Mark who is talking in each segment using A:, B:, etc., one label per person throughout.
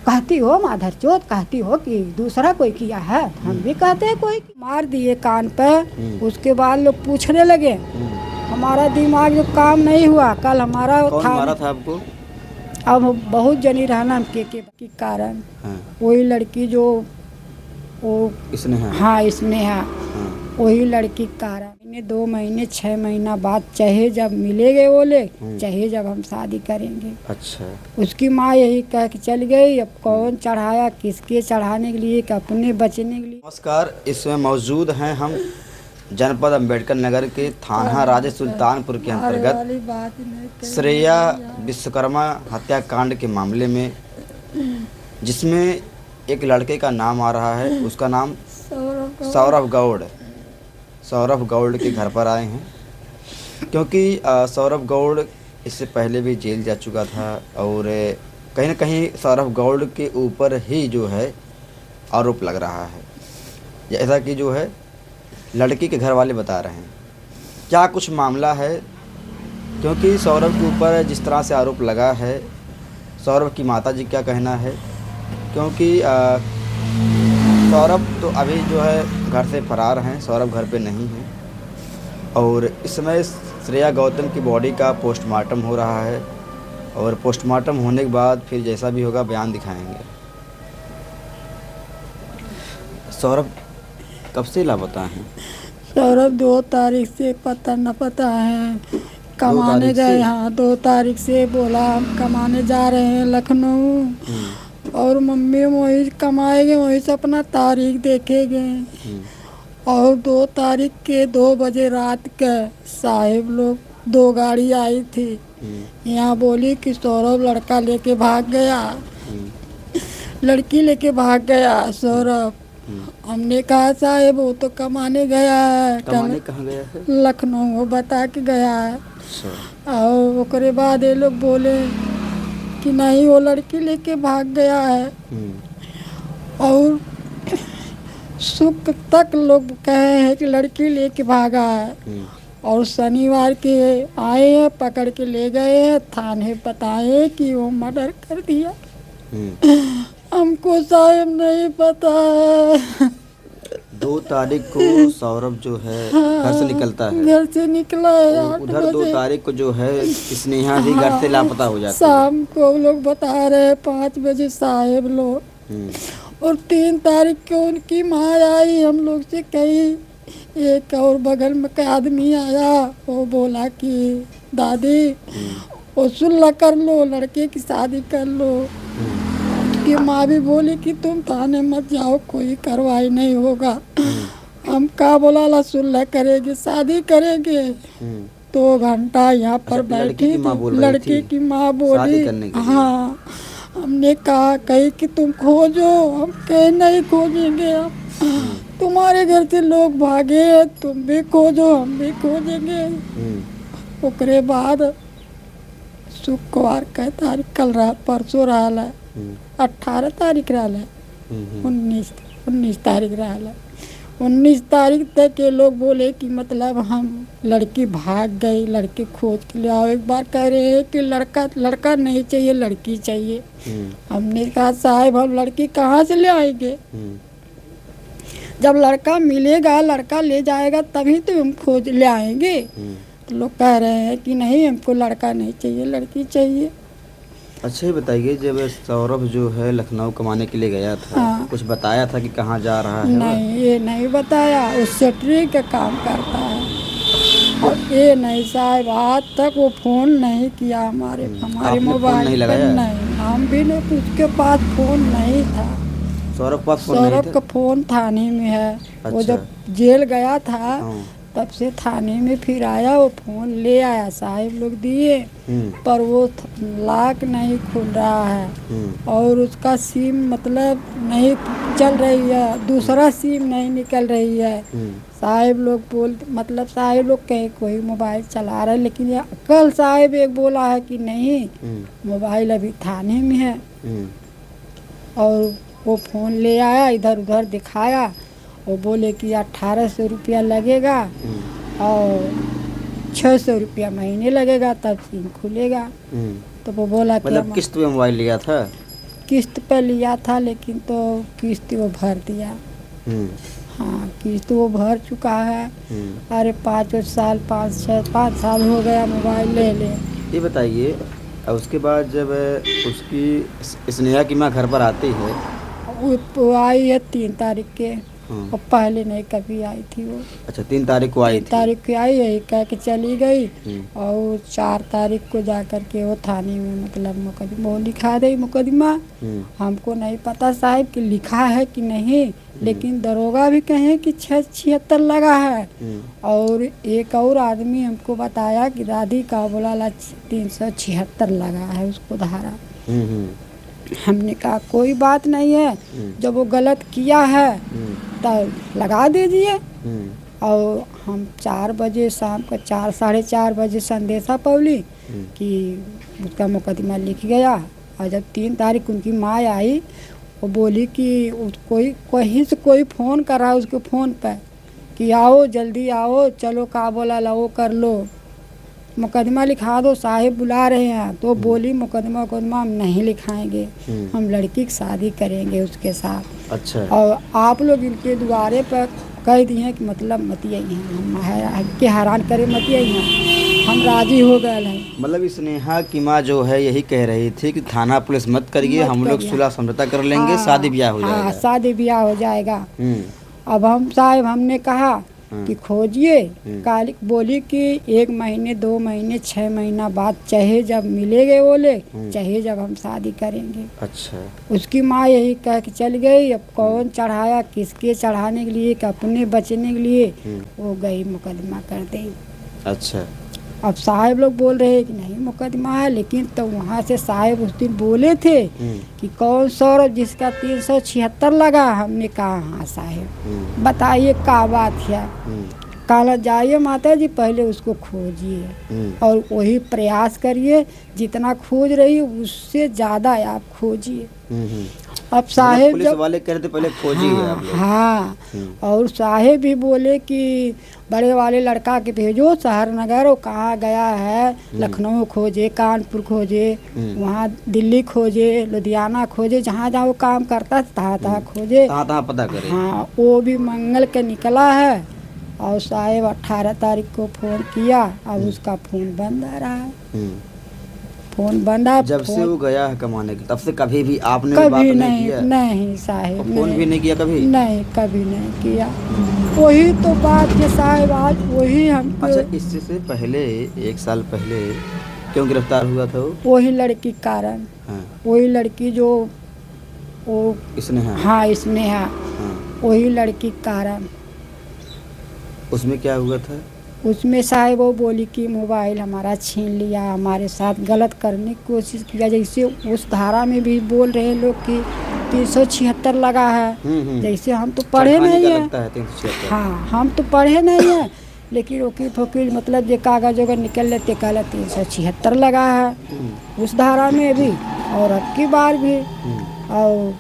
A: कहती हो माधर चोत, कहती हो कि दूसरा कोई किया है, हम भी कहते हैं कोई मार दिए कान पे। उसके बाद लोग पूछने लगे, हमारा दिमाग जो काम नहीं हुआ। कल हमारा
B: कौन
A: था,
B: मारा था आपको?
A: अब बहुत जनी रहना के कारण
B: हाँ।
A: वही लड़की जो वो
B: इसने है?
A: हाँ इसने है,
B: हाँ।
A: वही लड़की के कारण 2 महीने 6 महीना बाद चाहे जब मिलेंगे वो ले, चाहे जब हम शादी करेंगे।
B: अच्छा।
A: उसकी माँ यही कह के चल गई। अब कौन चढ़ाया, किसके चढ़ाने के लिए, कि अपने बचने के लिए।
B: नमस्कार, इसमें मौजूद हैं हम जनपद अंबेडकर नगर के थाना राजे सुल्तानपुर के अंतर्गत श्रेया विश्वकर्मा हत्याकांड के मामले में, जिसमें एक लड़के का नाम आ रहा है, उसका नाम सौरभ गौड़ के घर पर आए हैं, क्योंकि सौरभ गौड़ इससे पहले भी जेल जा चुका था और कहीं ना कहीं सौरभ गौड़ के ऊपर ही जो है आरोप लग रहा है, जैसा कि जो है लड़की के घर वाले बता रहे हैं। क्या कुछ मामला है, क्योंकि सौरभ के ऊपर जिस तरह से आरोप लगा है, सौरभ की माताजी क्या कहना है, क्योंकि सौरभ तो अभी जो है घर से फरार हैं, सौरभ घर पे नहीं है और इस समय श्रेया गौतम की बॉडी का पोस्टमार्टम हो रहा है और पोस्टमार्टम होने के बाद फिर जैसा भी होगा बयान दिखाएंगे। सौरभ कब से लापता हैं?
A: सौरभ 2 तारीख से पता न पता है, कमाने गए। हाँ 2 तारीख से बोला हम कमाने जा रहे हैं लखनऊ, और मम्मी वही कमाएंगे, वहीं से अपना तारीख देखेंगे। और 2 तारीख के 2 बजे रात के साहिब लोग 2 गाड़ी आई थी, यहाँ बोली कि सौरभ लड़का लेके भाग गया, लड़की लेके भाग गया सौरभ। हमने कहा साहिब वो तो कमाने गया है।
B: कमाने कहाँ गया है?
A: लखनऊ, वो बता के गया है। और उसके बाद ये लोग बोले कि नहीं वो लड़की लेके भाग गया है। और शुक्र तक लोग कहे हैं कि लड़की लेके भागा है, और शनिवार के आए हैं, पकड़ के ले गए हैं थाने, बताए कि वो मर्डर कर दिया। हमको साहब नहीं पता है।
B: 2 तारीख को सौरभ जो है घर से निकलता है,
A: घर से निकला है 8
B: उधर 2
A: बजे।
B: तारीख को जो है स्नेहा भी घर से लापता हो जाती है।
A: शाम को लोग बता रहे हैं 5 बजे साहेब लोग। और 3 तारीख को उनकी माँ आई, हम लोग से कही। एक और बगल में का आदमी आया, वो बोला कि दादी वो सुलह कर लो, लड़के की शादी कर लो। कि माँ भी बोली कि तुम थाने मत जाओ, कोई कार्रवाई नहीं होगा। हम का बोला ला सुलह करेंगे, शादी करेंगे। 2 घंटा यहाँ पर बैठी, लड़की की माँ बोली हाँ। हमने कहा कही कि तुम खोजो, हम कहे नहीं खोजेंगे, हम तुम्हारे घर से लोग भागे, तुम भी खोजो हम भी खोजेंगे। उसके बाद शुक्रवार का तारीख कल रहा, परसों रहा है 18 तारीख रहा है, 19 तारीख रहा है। 19 तारीख तक ये लोग बोले कि मतलब हम लड़की भाग गई, लड़की खोज के ले आओ। एक बार कह रहे हैं कि लड़का नहीं चाहिए, लड़की चाहिए। हमने कहा साहब हम लड़की कहाँ से ले आएंगे, जब लड़का मिलेगा, लड़का ले जाएगा तभी तो हम खोज ले आएंगे। तो लोग कह रहे हैं कि नहीं हमको लड़का नहीं चाहिए, लड़की चाहिए।
B: अच्छा, ये बताइए जब सौरभ जो है लखनऊ कमाने के लिए गया था, कुछ बताया था कि कहाँ जा रहा है?
A: नहीं, ये नहीं बताया। उस सेट्री का काम करता है और ये नहीं साहब, आज तक वो फोन नहीं किया हमारे मोबाइल पर। नहीं, हम भी नहीं, उसके पास फोन नहीं था। सौरभ का फोन थाने में है। अच्छा। वो जब जेल गया था तब से थाने में फिर आया, वो फोन ले आया, साहिब लोग दिए, पर वो लॉक नहीं खुल रहा है और उसका सिम मतलब नहीं चल रही है, दूसरा सिम नहीं निकल रही है। साहिब लोग मतलब साहिब लोग कहीं कोई मोबाइल चला रहा है, लेकिन ये कल साहिब एक बोला है कि नहीं मोबाइल अभी थाने में है। और वो फ़ोन ले आया, इधर उधर दिखाया, वो बोले कि 1800 रुपया लगेगा और 600 रुपया महीने लगेगा, तब सिम खुलेगा। तो वो बोला
B: मतलब किस्त पे मोबाइल लिया था?
A: किस्त पे लिया था, लेकिन तो किस्त वो भर दिया।
B: हम्म,
A: हाँ, किस्त वो भर चुका है।
B: हम्म।
A: अरे 5 साल हो गया मोबाइल ले ले।
B: ये बताइए, उसके बाद जब उसकी स्नेहा की माँ घर पर आती है।
A: वो आई है 3 तारीख के,
B: हाँ।
A: और पहले नहीं कभी आई थी वो।
B: अच्छा, 3 तारीख को आई
A: 3 तारीख
B: थी।
A: को आई है, कह के चली गई।
B: हम्म,
A: और 4 तारीख को जा कर के वो थाने में मतलब मुकदमा वो लिखा दे मुकदमा।
B: हम्म,
A: हमको नहीं पता साहब कि लिखा है कि नहीं, लेकिन दरोगा भी कहे कि 676 लगा है।
B: हम्म,
A: और एक और आदमी हमको बताया कि दादी का बोला 376 लगा है उसको धारा।
B: हम्म,
A: हमने कहा कोई बात नहीं है,
B: हम्म,
A: जब वो गलत किया है
B: हम्म,
A: तो लगा दीजिए।
B: हम्म,
A: और हम 4 बजे शाम का 4 साढ़े 4 बजे संदेशा पवली कि उसका मुकदमा लिख गया। और जब 3 तारीख उनकी माँ आई, वो बोली कि कोई कहीं से कोई फ़ोन करा उसके फ़ोन पर कि आओ जल्दी आओ, चलो का बोला लो कर लो, मुकदमा लिखा दो, साहिब बुला रहे हैं। तो बोली मुकदमा हम नहीं लिखाएंगे, हम लड़की की शादी करेंगे उसके साथ।
B: अच्छा।
A: और आप लोग इनके द्वारे पर कह दिए कि मतलब मत यही हैं, हम के हैरान करे मत यही हैं, हम राजी हो गए हैं।
B: मतलब स्नेहा की माँ जो है यही कह रही थी कि थाना पुलिस मत करिए,
A: मत
B: हम लोग
A: करिए।
B: सुलह समझौता कर लेंगे,
A: हाँ,
B: शादी ब्याह हो
A: हाँ,
B: जाएगा।
A: शादी ब्याह हो जाएगा।
B: हम्म,
A: अब हम साहब हमने कहा कि खोजिए।
B: हम्म।
A: कालिक बोली कि 1 महीने 2 महीने 6 महीना बाद चाहे जब मिलेंगे बोले, चाहे जब हम शादी करेंगे।
B: अच्छा।
A: उसकी माँ यही कह के चल गई। अब कौन चढ़ाया, किसके चढ़ाने के लिए कि अपने बचने के लिए, वो गई मुकदमा कर दी।
B: अच्छा।
A: अब साहब लोग बोल रहे हैं कि नहीं मुकदमा है, लेकिन तो वहाँ से साहब उस दिन बोले थे कि कौन सौरभ जिसका 376 लगा। हमने कहा हाँ साहब, बताइए क्या बात है। कहा जाइए माता जी, पहले उसको खोजिए और वही प्रयास करिए, जितना खोज रही है उससे ज़्यादा आप खोजिए। अब साहेब
B: पुलिस वाले कह रहे थे पहले खोजिए आप लोग।
A: हाँ, और साहेब भी बोले कि बड़े वाले लड़का के भेजो शहर नगर, वो कहाँ गया है, लखनऊ खोजे, कानपुर खोजे, वहाँ दिल्ली खोजे, लुधियाना खोजे, जहाँ जहाँ वो काम करता था तहाँ खोजे,
B: तहाँ पता करे।
A: हाँ, वो भी मंगल के निकला है। और साहेब 18 तारीख को फ़ोन किया, अब उसका फ़ोन बंद आ रहा है। फ़ोन बंद आ,
B: जब से वो गया है कमाने के तब से कभी भी आपने
A: कभी
B: बात
A: नहीं
B: किया?
A: नहीं साहेब,
B: फ़ोन भी नहीं किया कभी?
A: नहीं, कभी नहीं किया। वही तो बात है साहेब, आज वही हमको।
B: अच्छा, इससे पहले 1 साल पहले क्यों गिरफ्तार हुआ था वो?
A: वही लड़की के कारण।
B: हाँ।
A: वही लड़की जो वो
B: स्नेहा।
A: हाँ स्नेहा,
B: हाँ।
A: वही लड़की के कारण।
B: उसमें क्या हुआ था?
A: उसमें साहब वो बोली कि मोबाइल हमारा छीन लिया, हमारे साथ गलत करने की कोशिश किया। जैसे उस धारा में भी बोल रहे हैं लोग कि 376 लगा है। जैसे हम तो पढ़े नहीं है।
B: लगता है 376।
A: हाँ, हम तो पढ़े नहीं है, लेकिन वकील फकील मतलब जो कागज वगैरह निकल लेते, कहला 376 लगा है उस धारा में भी और अब की बार भी। और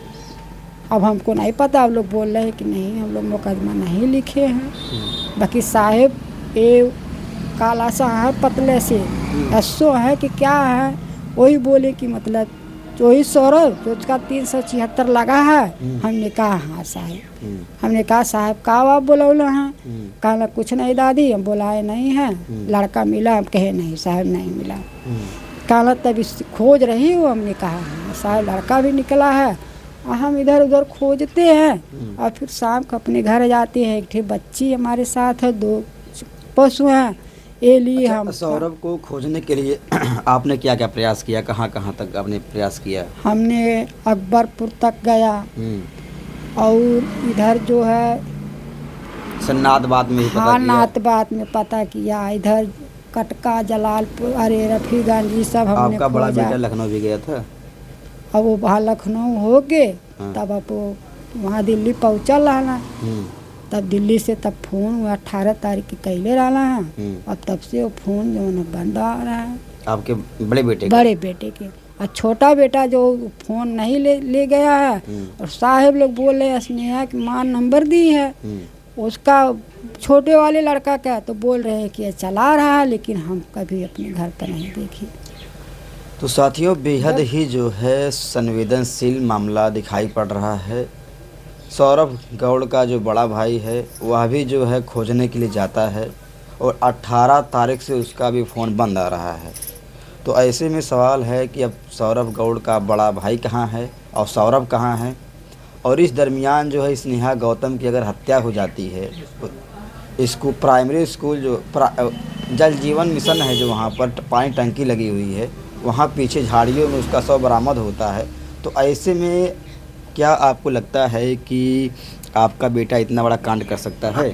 A: अब हमको नहीं पता, अब लोग बोल रहे हैं कि नहीं हम लोग मुकदमा नहीं लिखे हैं। बाकी साहेब ये काला सा है, पतले से ऐसो है कि क्या है, वही बोले कि मतलब वही सौरभ तो उसका 376 लगा है। हमने कहा हाँ साहब, हमने कहा साहब का आप बोलौला हैं? कहना कुछ नहीं दादी, हम बुलाए नहीं हैं, लड़का मिला। हम कहे नहीं साहब नहीं मिला। कहना तब इस खोज रही हो? हमने कहा हाँ साहब, लड़का भी निकला है। और हम इधर उधर खोजते हैं और फिर शाम को अपने घर जाते हैं। एक बच्ची हमारे साथ है, 2 पशु हैं, ये लिए हम।
B: सौरभ को खोजने के लिए आपने क्या क्या प्रयास किया, कहाँ कहाँ तक आपने प्रयास किया?
A: हमने अकबरपुर तक गया और इधर जो है
B: नाथबाद में ही पता
A: हाँ
B: किया?
A: नाथबाद में पता किया, इधर कटका, जलालपुर, अरे रफीगंज, ये सब हमने
B: आपका बड़ा
A: खोजा।
B: बेटा लखनऊ भी गया था?
A: अब वो वहाँ लखनऊ हो गए, तब अब वो वहाँ दिल्ली पहुँचल रहना। तब दिल्ली से तब फ़ोन 18 तारीख के कैले रहना है। अब तब से वो फ़ोन जो है बंद आ रहा है।
B: आपके बड़े बेटे?
A: बड़े बेटे के। और छोटा बेटा जो फ़ोन नहीं ले गया है। और साहेब लोग बोल रहे हैं स्नेहा की माँ नंबर दी है उसका, छोटे वाले लड़का का, तो बोल रहे हैं कि ये चला रहा है, लेकिन हम कभी अपने घर पर नहीं देखी।
B: तो साथियों, बेहद ही जो है संवेदनशील मामला दिखाई पड़ रहा है। सौरभ गौड़ का जो बड़ा भाई है वह भी जो है खोजने के लिए जाता है और 18 तारीख से उसका भी फ़ोन बंद आ रहा है। तो ऐसे में सवाल है कि अब सौरभ गौड़ का बड़ा भाई कहाँ है और सौरभ कहाँ है। और इस दरमियान जो है स्नेहा गौतम की अगर हत्या हो जाती है तो इसको प्राइमरी स्कूल जो जल जीवन मिशन है जो वहाँ पर पानी टंकी लगी हुई है, वहाँ पीछे झाड़ियों में उसका शव बरामद होता है। तो ऐसे में क्या आपको लगता है कि आपका बेटा इतना बड़ा कांड कर सकता है?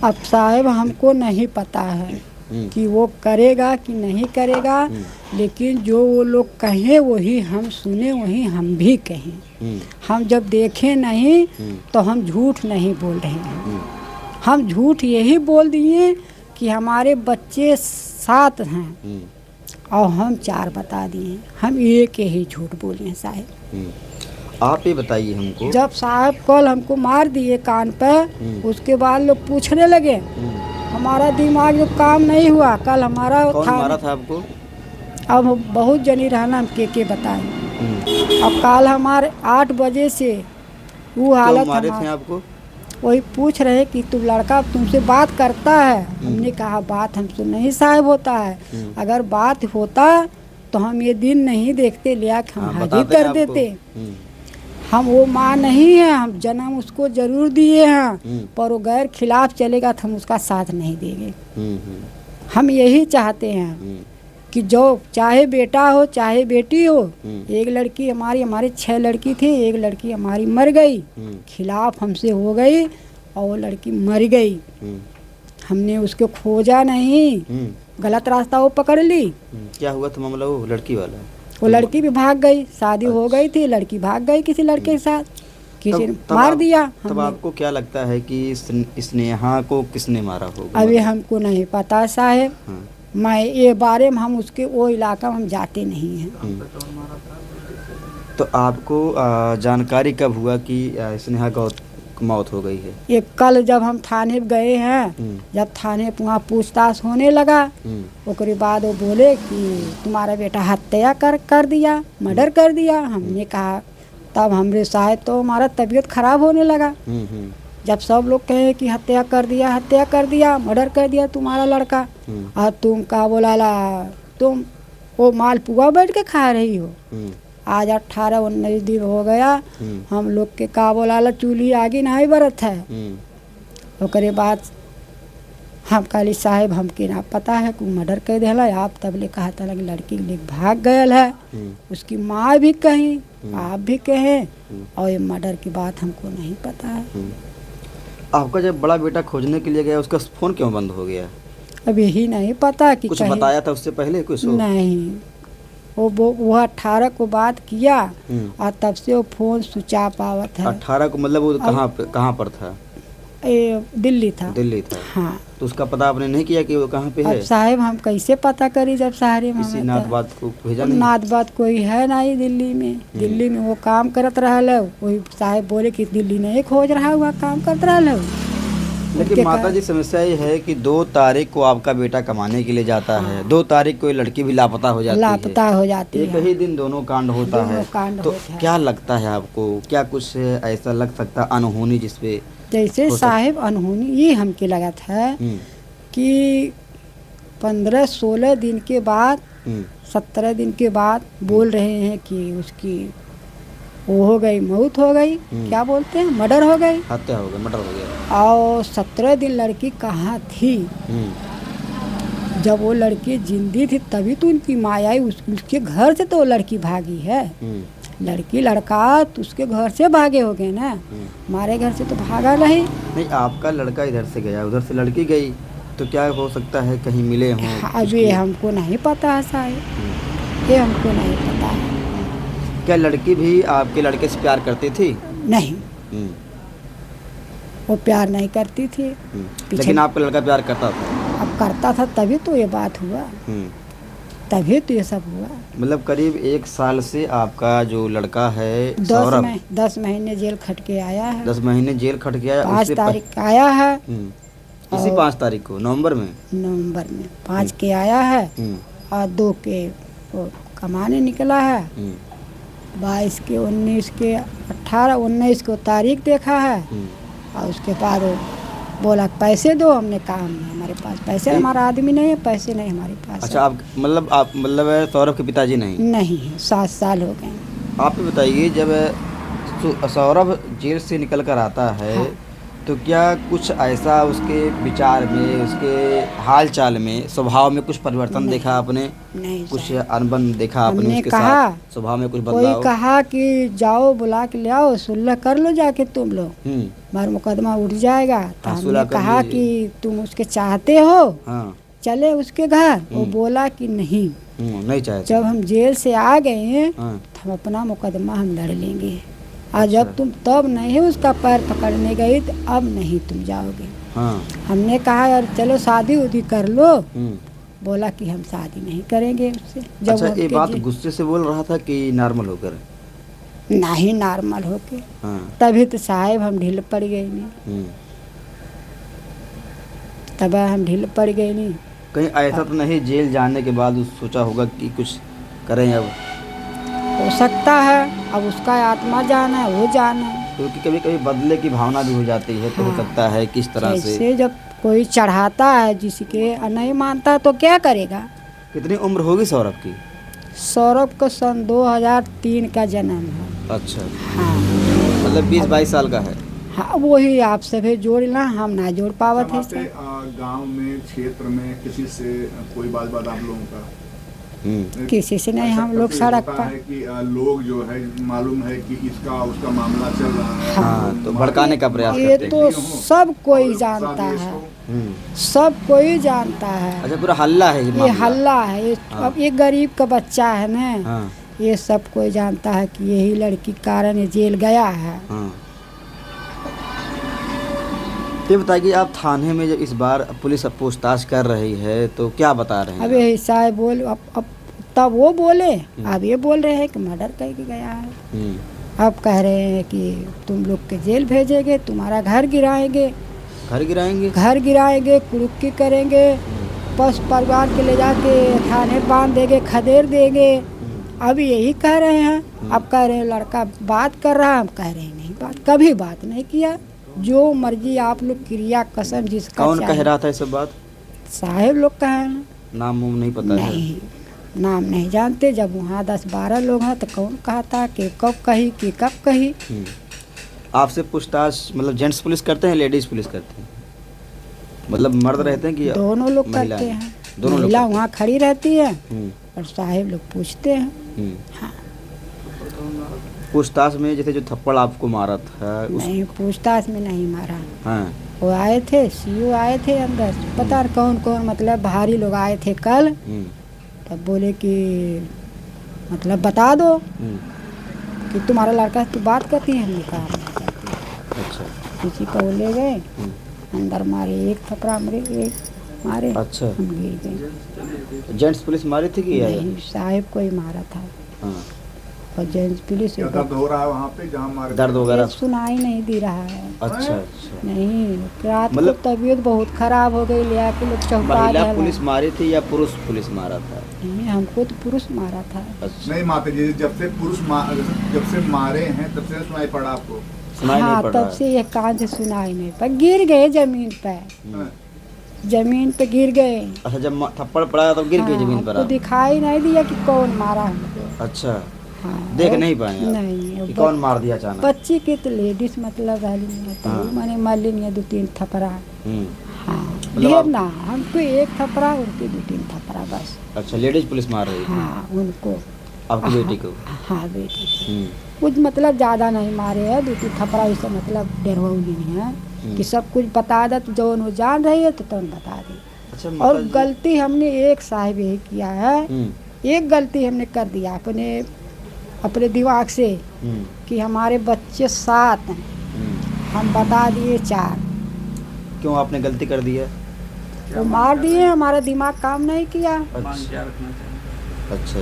A: अब साहब हमको नहीं पता है कि वो करेगा कि नहीं करेगा, लेकिन जो वो लोग कहें वही हम सुने, वही हम भी कहें। हम जब देखें नहीं तो हम झूठ नहीं बोल रहे हैं। हम झूठ यही बोल दिए कि हमारे बच्चे 7 हैं और हम 4 बता दिए। हम एक ही झूठ बोले हैं साहब।
B: आप ये बताइए हमको,
A: जब साहब कल हमको मार दिए कान पे, उसके बाद लोग पूछने लगे, हमारा दिमाग जो काम नहीं हुआ। कल हमारा
B: कौन मारा था आपको?
A: अब बहुत जनी रहना, हम के बताएं। अब कल हमारे 8 बजे से वो हालत
B: मारे थे आपको?
A: वही पूछ रहे कि तुम लड़का तुमसे बात करता है। हमने कहा बात हमसे नहीं साहब होता है। अगर बात होता तो हम ये दिन नहीं देखते, लिया कि हम हाजिर कर देते। हम वो माँ नहीं है, हम जन्म उसको जरूर दिए हैं, पर वो गैर खिलाफ चलेगा तो हम उसका साथ नहीं देंगे। हम यही चाहते हैं कि जो चाहे बेटा हो चाहे बेटी हो, एक लड़की हमारे 6 लड़की थी, एक लड़की हमारी मर गई, खिलाफ हमसे हो गई और वो लड़की मर गई। हमने उसको खोजा नहीं, गलत रास्ता वो पकड़ ली।
B: क्या हुआ था मामला वो लड़की वाला? वो
A: लड़की भी भाग गई, शादी हो गई थी, लड़की भाग गई किसी लड़के के साथ, किसी ने मार दिया।
B: तब आपको क्या लगता है कि स्नेहा को किसने मारा होगा?
A: अभी हमको नहीं पता साहब। मैं ये बारे में हम उसके वो इलाका में हम जाते नहीं हैं।
B: तो आपको जानकारी कब हुआ कि स्नेहा गौत की मौत हो गई है?
A: ये कल जब हम थाने गए हैं, जब थाने वहाँ पूछताछ होने लगा, उसके बाद वो बोले कि तुम्हारा बेटा हत्या कर दिया, मर्डर कर दिया। हमने कहा, तब हमरे साहब तो हमारा तबीयत खराब होने लगा। जब सब लोग कहे कि हत्या कर दिया, मर्डर कर दिया तुम्हारा लड़का, और तुम का बोला तुम वो मालपुआ बैठ के खा रही हो। आज 18-19 दिन हो गया, हम लोग के का बोला चूल्ही आगे नहीं बरत है। ओकरे बाद हम कहली साहेब हमके ना पता है कि मर्डर कर दिया। आप तब ले कहा था लड़की ले भाग गयल है। उसकी माँ भी कही, आप भी कहें, और ये मर्डर की बात हमको नहीं पता है।
B: आपका जब बड़ा बेटा खोजने के लिए गया, उसका फ़ोन क्यों बंद हो गया?
A: अब यही नहीं पता कि
B: कुछ बताया था उससे पहले कुछ?
A: नहीं, वो 18 को बात किया और तब से वो फ़ोन स्विच ऑफ आवत है।
B: 18 को मतलब वो कहाँ पर था?
A: दिल्ली था।
B: दिल्ली था?
A: हाँ।
B: तो उसका पता आपने नहीं किया कि वो कहाँ पे है?
A: अब साहेब हम कैसे पता करी जब शहरी में
B: किसी नात बात को भेजा नहीं?
A: नात बात कोई है नहीं दिल्ली में। दिल्ली में वो काम करत रहा है, वही साहेब बोले कि दिल्ली नहीं खोज रहा हुआ, काम करत रहा है।
B: लेकिन माता जी समस्या ये है कि 2 तारीख को आपका बेटा कमाने के लिए जाता है, 2 तारीख को ये लड़की भी लापता हो जाती है। एक ही दिन दोनों कांड होता है। तो क्या लगता है आपको, क्या कुछ ऐसा लग सकता अनहोनी जिसपे
A: जैसे साहेब अनहोनी ये हमके लगा था कि 15-16 दिन के बाद 17 दिन के बाद बोल रहे हैं कि उसकी वो हो गई, मौत हो गई, क्या बोलते हैं, मर्डर हो गई,
B: हत्या हो गई, मर्डर हो गया।
A: और 17 दिन लड़की कहाँ थी? जब वो लड़की जिंदी थी तभी तो उनकी माँ आई, उसके घर से तो वो लड़की भागी है। लड़की लड़का तो उसके घर से भागे हो गए ना, हमारे घर से तो भागा नहीं।
B: आपका लड़का इधर से गया, उधर से लड़की गई, तो क्या हो सकता है कहीं मिले हों?
A: अभी हमको नहीं पता है साहब, ये हमको नहीं पता है।
B: क्या लड़की भी आपके लड़के से प्यार करती थी?
A: नहीं, वो प्यार नहीं करती थी।
B: लेकिन आपका लड़का प्यार करता था?
A: अब करता था तभी तो ये बात हुआ, तभी तो ये सब हुआ।
B: मतलब करीब 1 साल से आपका जो लड़का है
A: 10 महीने जेल खट के आया है।
B: 10 महीने जेल खट के आया।
A: 5 तारीख आया है,
B: इसी 5 तारीख को नवंबर में
A: 5 के आया है और 2 के वो कमाने निकला है। 22 के 19 के 18 19 को तारीख देखा है और उसके बाद वो बोला पैसे दो। हमने कहा नहीं हमारे पास पैसे, हमारा आदमी नहीं है, पैसे नहीं हमारे पास।
B: अच्छा, आप मतलब सौरभ के पिताजी नहीं
A: है 7 साल हो गए।
B: आप ही बताइए, जब सौरभ जेल से निकल कर आता है
A: हाँ।
B: तो क्या कुछ ऐसा उसके विचार में, उसके हाल चाल में, स्वभाव में कुछ परिवर्तन देखा आपने?
A: नहीं,
B: कुछ अनबन देखा आपने
A: हमने
B: उसके
A: कहा,
B: साथ? स्वभाव में कुछ
A: कोई
B: बदलाव?
A: कहा कि जाओ बुला के ले आओ, सुलह कर लो जाके तुम लोग, मार मुकदमा उठ जाएगा। तो
B: हाँ,
A: हमने
B: सुलह कर
A: कहा
B: लीजिए।
A: कि तुम उसके चाहते हो,
B: हाँ।
A: चले उसके घर। वो बोला कि नहीं,
B: नहीं चाहते।
A: जब हम जेल से आ गए हैं
B: हाँ।
A: तो हम अपना मुकदमा हम लड़ लेंगे। और जब तुम तब नहीं उसका पैर पकड़ने गई तो अब नहीं तुम जाओगे।
B: हाँ।
A: हमने कहा यार चलो शादी उदी कर लो। बोला कि हम शादी नहीं करेंगे उससे। जब
B: अच्छा,
A: वो
B: ये बात गुस्से से बोल रहा था कि नॉर्मल होकर?
A: नहीं, नॉर्मल होके।
B: हाँ।
A: तभी तो साहेब हम ढील पड़ गए नहीं। तब हम ढील पड़ गए नहीं।
B: कहीं ऐसा तो नहीं जेल जाने के बाद सोचा होगा कि कुछ करें? अब
A: हो सकता है, अब उसका आत्मा जाना है, वो जाना है।
B: क्योंकि कभी कभी बदले की भावना भी हो जाती है, तो हो सकता है किस तरह से।
A: जैसे जब कोई चढ़ाता है जिसके नहीं मानता तो क्या करेगा।
B: कितनी उम्र होगी सौरभ की?
A: सौरभ को सन 2003 का जन्म है।
B: अच्छा।
A: हाँ,
B: मतलब 20-22 साल का है।
A: हाँ, वही आपसे भी जोड़ना, हम ना जोड़ पावत है।
C: गांव में, क्षेत्र में किसी से कोई बात आप लोगों का?
A: किसी से नहीं। हम लोग सड़क पर
C: है कि लोग जो है मालूम है कि इसका उसका मामला चल रहा है।
A: हाँ,
B: तो भड़काने का प्रयास
A: ये
B: करते
A: तो सब कोई जानता है, सब कोई जानता है।
B: अच्छा, पूरा हल्ला है
A: ये हल्ला है। ये अब ये गरीब का बच्चा है ना।
B: हाँ।
A: ये सब कोई जानता है कि यही लड़की कारण ये जेल गया है।
B: हाँ। ये बताइए, आप थाने में जब इस बार पुलिस अब पूछताछ कर रही है तो क्या बता रहे हैं?
A: अब यही साहब बोल, अब तब वो बोले, अब ये बोल रहे हैं कि मर्डर करके गया है। अब कह रहे हैं कि तुम लोग के जेल भेजेंगे, तुम्हारा घर गिराएंगे।
B: घर गिराएंगे?
A: घर गिराएंगे, कुरुक्की करेंगे, पशु परिवार के ले जाके थाने बांध देंगे, खदेड़ देंगे। अब यही कह रहे हैं। अब कह रहे हैं लड़का बात कर रहा है, हम कह रहे हैं नहीं, बात कभी बात नहीं किया। जो मर्जी आप लोग क्रिया कसम जिसका
B: कौन कह रहा था ये सब बात?
A: साहेब लोग कहे।
B: नाम नहीं पता है?
A: नहीं, नाम नहीं जानते। जब वहाँ 10-12 लोग हैं तो कौन कहता कि कब कही कि कब कही।
B: आपसे पूछताछ मतलब जेंट्स पुलिस करते हैं, लेडीज पुलिस करते हैं? मतलब मर्द रहते हैं कि
A: दोनों लोग करते हैं।
B: दोनों लोग
A: महिला वहाँ खड़ी रहती है और साहेब लोग पूछते हैं। हाँ।
B: पूछताछ में जैसे जो थप्पड़ आपको मारा था
A: नहीं, पूछताछ में नहीं मारा।
B: हाँ।
A: वो आए थे, सीओ आए थे अंदर, पता नहीं कौन कौन, मतलब भारी लोग आए थे कल। तब बोले कि मतलब बता दो कि तुम्हारा लड़का तो बात करती है। हमने कहा नहीं करती।
B: अच्छा।
A: किसी को ले गए अंदर, मारे एक थप्पड़, एक मारे।
B: अच्छा।
A: हम गिर गए।
B: जेंट्स पुलिस मारी थी कि
A: नहीं, साहेब को ही मारा था।
B: हाँ।
A: और जेंट्स पुलिस
C: क्या दर्द हो रहा है वहाँ पे जहाँ मारे?
B: दर्द वगैरह
A: सुनाई नहीं दे रहा है।
B: अच्छा।
A: नहीं, रात
B: मतलब
A: को तबीयत बहुत खराब हो गई, ले आके लोग चौपा
B: महिला पुलिस मारी थी या पुरुष पुलिस मारा था?
A: नहीं, हमको तो पुरुष मारा था।
B: अच्छा।
C: नहीं माता जी, जब से मारे हैं तब से सुनाई पड़ा आपको?
B: सुनाई नहीं
A: हाँ,
B: पड़
A: तब
B: रहा?
A: से ये कान से सुनाई नहीं पड़ा। गिर गए जमीन पे, जमीन पे गिर गए।
B: अच्छा, जब थप्पड़ पड़ा तब गिर गए जमीन पर
A: तो
B: आप?
A: दिखाई नहीं दिया कि कौन मारा हमको।
B: अच्छा।
A: हाँ,
B: देख नहीं पाए आप?
A: नहीं,
B: कि कौन मार दिया अचानक?
A: बच्ची की तो लेडीज मतलब वाली नहीं होती।
B: हाँ।
A: मैंने मार ली 2-3 थप्पड़ा। हाँ,
B: मतलब
A: ढेर ना, हमको एक थप्पड़ा, उनके 2-3 थप्पड़ा बस।
B: अच्छा, लेडीज पुलिस मार रही थी
A: हाँ, उनको।
B: आपकी बेटी को?
A: हाँ, बेटी कुछ मतलब ज़्यादा नहीं मारे है, 2-3 थप्पड़ा ऐसा मतलब डरवाऊ नहीं है कि सब कुछ बता दे। तो जो वो जान रही है तो तुम बता दे।
B: अच्छा।
A: और गलती हमने एक साहिब यही किया है, एक गलती हमने कर दिया अपने दिमाग से कि हमारे बच्चे 7 हैं, हम बता दिए 4।
B: क्यों आपने गलती कर दी है?
A: वो मार दिए, हमारा दिमाग काम नहीं किया।
B: अच्छा। अच्छा।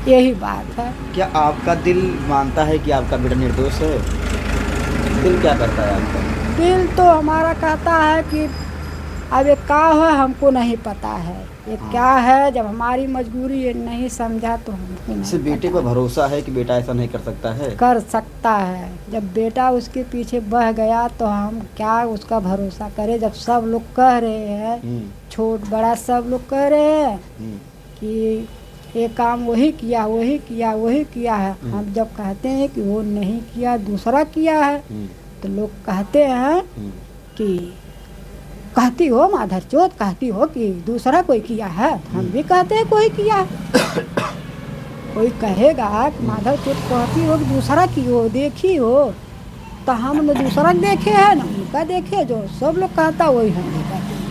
A: यही बात है।
B: क्या आपका दिल मानता है कि आपका बेटा निर्दोष है? दिल क्या करता है आपका?
A: दिल तो हमारा कहता है कि अब ये क्या है हमको नहीं पता है, ये क्या है। जब हमारी मजबूरी ये नहीं समझा तो हमको
B: इसे
A: नहीं
B: बेटे
A: पता।
B: पर भरोसा है कि बेटा ऐसा नहीं कर सकता है?
A: कर सकता है। जब बेटा उसके पीछे बह गया तो हम क्या उसका भरोसा करें, जब सब लोग कह रहे हैं, छोट बड़ा सब लोग कह रहे हैं कि ये काम वही किया वही किया वही किया है। हम जब कहते हैं कि वो नहीं किया दूसरा किया है तो लोग कहते हैं कि कहती हो माधर चोत, कहती हो कि दूसरा कोई किया है। हम भी कहते हैं कोई किया है। कोई कहेगा कि माधर चोत कहती हो कि दूसरा की हो देखी हो, तो हम न दूसरा देखे है ना उनका देखे, जो सब लोग कहता वही हम भी कहते हैं।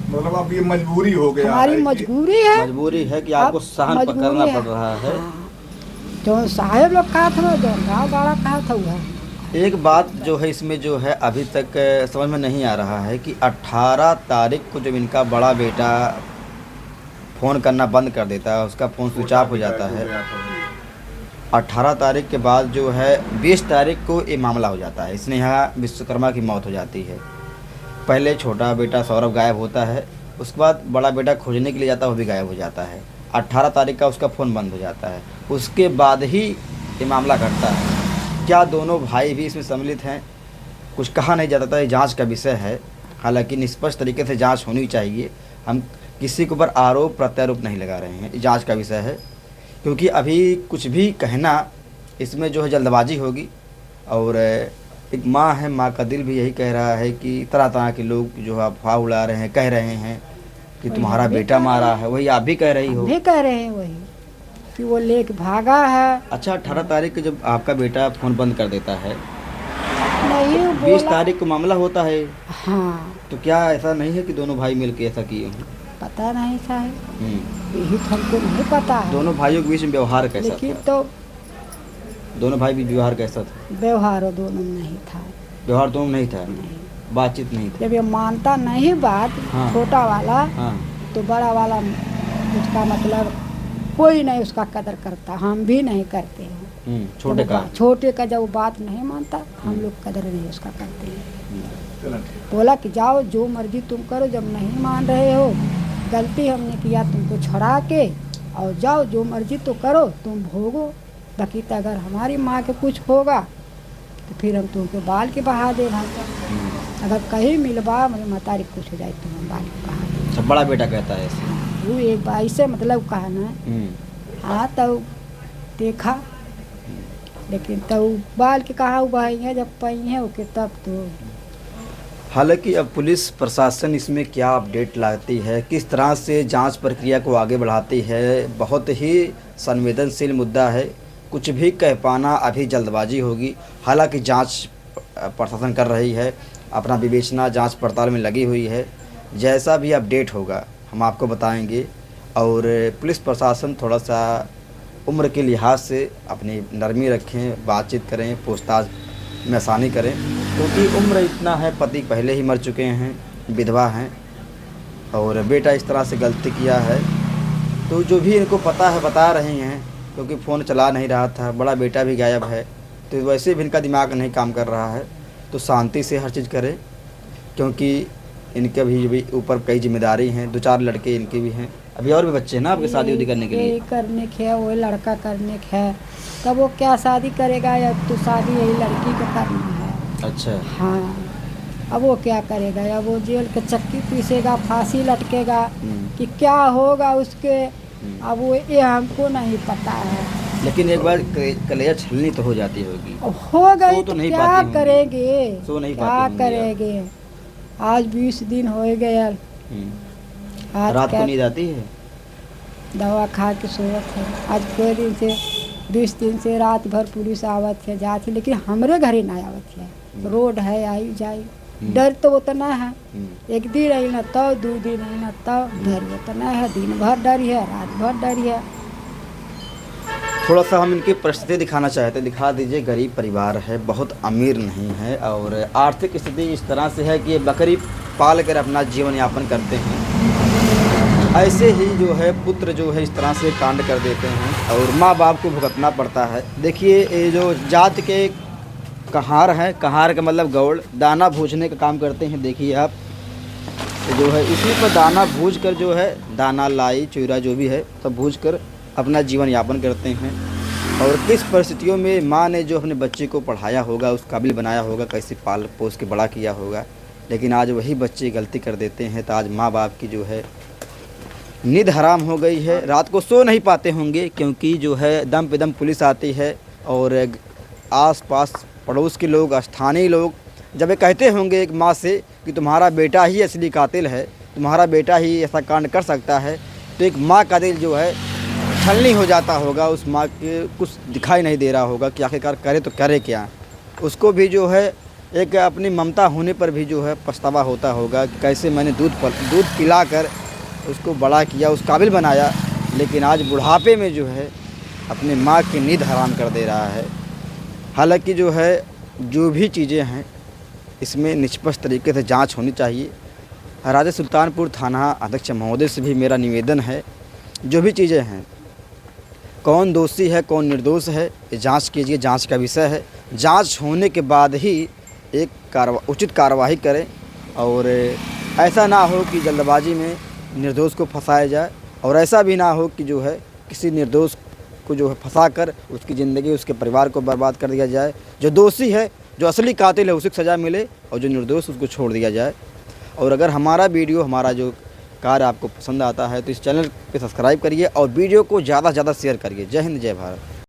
C: मतलब अब ये मजबूरी हो गया
A: हमारी
C: है कि
A: मजबूरी है।
B: मजबूरी है कि आपको
A: अब
B: सहन
A: मजबूरी
B: करना
A: है।
B: पड़ रहा है।
A: हाँ। जो साहेब लोग कहा था जो गाँव गाड़ा कहा था वह
B: एक बात जो है इसमें जो है अभी तक समझ में नहीं आ रहा है कि 18 तारीख को जब इनका बड़ा बेटा फ़ोन करना बंद कर देता है, उसका फ़ोन स्विच ऑफ हो जाता है, 18 तारीख के बाद जो है 20 तारीख को ये मामला हो जाता है। इसने यहाँ विश्वकर्मा की मौत हो जाती है। पहले छोटा बेटा सौरभ गायब होता है, उसके बाद बड़ा बेटा खोजने के लिए जाता है, वो भी गायब हो जाता है। 18 तारीख का उसका फ़ोन बंद हो जाता है, उसके बाद ही ये मामला घटता है। क्या दोनों भाई भी इसमें सम्मिलित हैं? कुछ कहा नहीं जाता था, ये जांच का विषय है। हालांकि निष्पक्ष तरीके से जांच होनी चाहिए। हम किसी के ऊपर आरोप प्रत्यारोप नहीं लगा रहे हैं, ये जांच का विषय है। क्योंकि अभी कुछ भी कहना इसमें जो है जल्दबाजी होगी। और एक माँ है, माँ का दिल भी यही कह रहा है कि तरह तरह के लोग जो है अफवाह उड़ा रहे हैं, कह रहे हैं कि तुम्हारा बेटा मारा है। वही आप भी कह रही हो।
A: भी कह रहे हैं वही कि वो लेके भागा है।
B: अच्छा, 18 तारीख को जब आपका बेटा फ़ोन बंद कर देता है,
A: नहीं
B: 20
A: बोला।
B: तारीख को मामला होता है,
A: हाँ
B: तो क्या ऐसा नहीं है कि दोनों भाई मिलके ऐसा किए हों?
A: पता नहीं साहब, यही तो हमको नहीं पता है।
B: दोनों भाइयों के बीच में व्यवहार कैसा
A: लेकिन
B: था?
A: तो
B: दोनों भाई भी व्यवहार कैसा था?
A: व्यवहार दोनों में नहीं था।
B: व्यवहार दोनों नहीं था,
A: नहीं।
B: बातचीत नहीं थी।
A: जब ये मानता नहीं बात,
B: हाँ।
A: छोटा वाला,
B: हाँ,
A: तो बड़ा वाला उसका मतलब कोई नहीं उसका कदर करता, हम भी नहीं करते हैं।
B: छोटे का।
A: छोटे का जब वो बात नहीं मानता हम लोग कदर नहीं उसका करते हैं।
C: चलो ठीक।
A: बोला कि जाओ जो मर्जी तुम करो, जब नहीं मान रहे हो, गलती हमने किया तुमको छुड़ा के, और जाओ जो मर्जी तो करो, तुम भोगो। बाकी तो अगर हमारी माँ के कुछ होगा तो फिर हम तुमको बाल के बहा दे रहा। अगर कहीं मिलवा मेरी मतारी कुछ हो जाए तो हम बाल के बहा दे।
B: अच्छा, बड़ा बेटा कहता है ऐसे।
A: वो एक बार ऐसे मतलब कहा ना, हाँ तब देखा, लेकिन तब बाल के कहा उबाई है जब पाई है ओके तब तो।
B: हालांकि अब पुलिस प्रशासन इसमें क्या अपडेट लाती है, किस तरह से जांच प्रक्रिया को आगे बढ़ाती है, बहुत ही संवेदनशील मुद्दा है। कुछ भी कह पाना अभी जल्दबाजी होगी। हालांकि जांच प्रशासन कर रही है, अपना विवेचना जांच पड़ताल में लगी हुई है। जैसा भी अपडेट होगा हम आपको बताएंगे। और पुलिस प्रशासन थोड़ा सा उम्र के लिहाज से अपनी नरमी रखें, बातचीत करें, पूछताछ में आसानी करें, क्योंकि उम्र इतना है, पति पहले ही मर चुके हैं, विधवा हैं, और बेटा इस तरह से गलती किया है। तो जो भी इनको पता है बता रहे हैं, क्योंकि फ़ोन चला नहीं रहा था, बड़ा बेटा भी गायब है, तो वैसे भी इनका दिमाग नहीं काम कर रहा है। तो शांति से हर चीज़ करें, क्योंकि इनके भी ऊपर कई जिम्मेदारी हैं। 2-4 लड़के इनके भी हैं, अभी और भी बच्चे हैं ना आपके शादी उदी करने के लिए।
A: यही करने के है, वही लड़का करने के है, तब वो क्या शादी करेगा, या तो शादी यही लड़की को करना है।
B: अच्छा।
A: हाँ, अब वो क्या करेगा, या वो जेल के चक्की पीसेगा, फांसी लटकेगा, कि क्या होगा उसके, अब वो ये हमको नहीं पता है।
B: लेकिन एक बार कलेजा छलनी तो हो जाती होगी।
A: अब हो गई
B: सो
A: तो
B: नहीं
A: क्या
B: पाती होंगी।
A: करेंगे,
B: सो नहीं
A: क्या
B: पाती होंगी आप।
A: करेंगे। आज 20 दिन हो गए, आज
B: रात को
A: क्या
B: नींद आती है?
A: दवा खा के सोवत है। आज कोई दिन से 20 दिन से रात भर पुलिस आवत है जात है, लेकिन हमरे घरे ना आवत है। रोड है आई जाई, डर तो उतना है। एक दिन आई न तो 2 दिन आई न तो डर उतना है, दिन भर डर है, रात भर डर है।
B: थोड़ा सा हम इनकी परिस्थिति दिखाना चाहते हैं, दिखा दीजिए। गरीब परिवार है, बहुत अमीर नहीं है, और आर्थिक स्थिति इस तरह से है कि ये बकरी पाल कर अपना जीवन यापन करते हैं। ऐसे ही जो है पुत्र जो है इस तरह से कांड कर देते हैं, और माँ बाप को भुगतना पड़ता है। देखिए, ये जो जात के कहार हैं, कहार का मतलब गौड़, दाना भूजने का काम करते हैं। देखिए आप, तो जो है उसी पर दाना भूज कर जो है दाना लाई चूरा जो भी है सब भूज कर अपना जीवन यापन करते हैं। और किस परिस्थितियों में माँ ने जो अपने बच्चे को पढ़ाया होगा, उस काबिल बनाया होगा, कैसे पाल पोस के बड़ा किया होगा, लेकिन आज वही बच्चे गलती कर देते हैं। तो आज माँ बाप की जो है नींद हराम हो गई है, रात को सो नहीं पाते होंगे, क्योंकि जो है दम पे दम पुलिस आती है और आस पास पड़ोस के लोग, स्थानीय लोग जब ये कहते होंगे एक माँ से कि तुम्हारा बेटा ही असली कातिल है, तुम्हारा बेटा ही ऐसा कांड कर सकता है, तो एक माँ का दिल जो है छलनी हो जाता होगा। उस माँ के कुछ दिखाई नहीं दे रहा होगा कि आखिरकार करे तो करे क्या। उसको भी जो है एक अपनी ममता होने पर भी जो है पछतावा होता होगा कि कैसे मैंने दूध पिला कर उसको बड़ा किया, उस काबिल बनाया, लेकिन आज बुढ़ापे में जो है अपनी माँ की नींद हराम कर दे रहा है। हालांकि जो है जो भी चीज़ें हैं इसमें निष्पक्ष तरीके से जांच होनी चाहिए। राजा सुल्तानपुर थाना अध्यक्ष महोदय से भी मेरा निवेदन है, जो भी चीज़ें हैं, कौन दोषी है कौन निर्दोष है ये जांच कीजिए, जांच का विषय है। जांच होने के बाद ही एक उचित कार्रवाई करें और ऐसा ना हो कि जल्दबाजी में निर्दोष को फंसाया जाए, और ऐसा भी ना हो कि जो है किसी निर्दोष को जो है फंसाकर उसकी ज़िंदगी, उसके परिवार को बर्बाद कर दिया जाए। जो दोषी है, जो असली कातिल है, उसे सज़ा मिले, और जो निर्दोष उसको छोड़ दिया जाए। और अगर हमारा वीडियो, हमारा जो कार्य आपको पसंद आता है तो इस चैनल पे सब्सक्राइब करिए और वीडियो को ज़्यादा से ज़्यादा शेयर करिए। जय हिंद, जय भारत।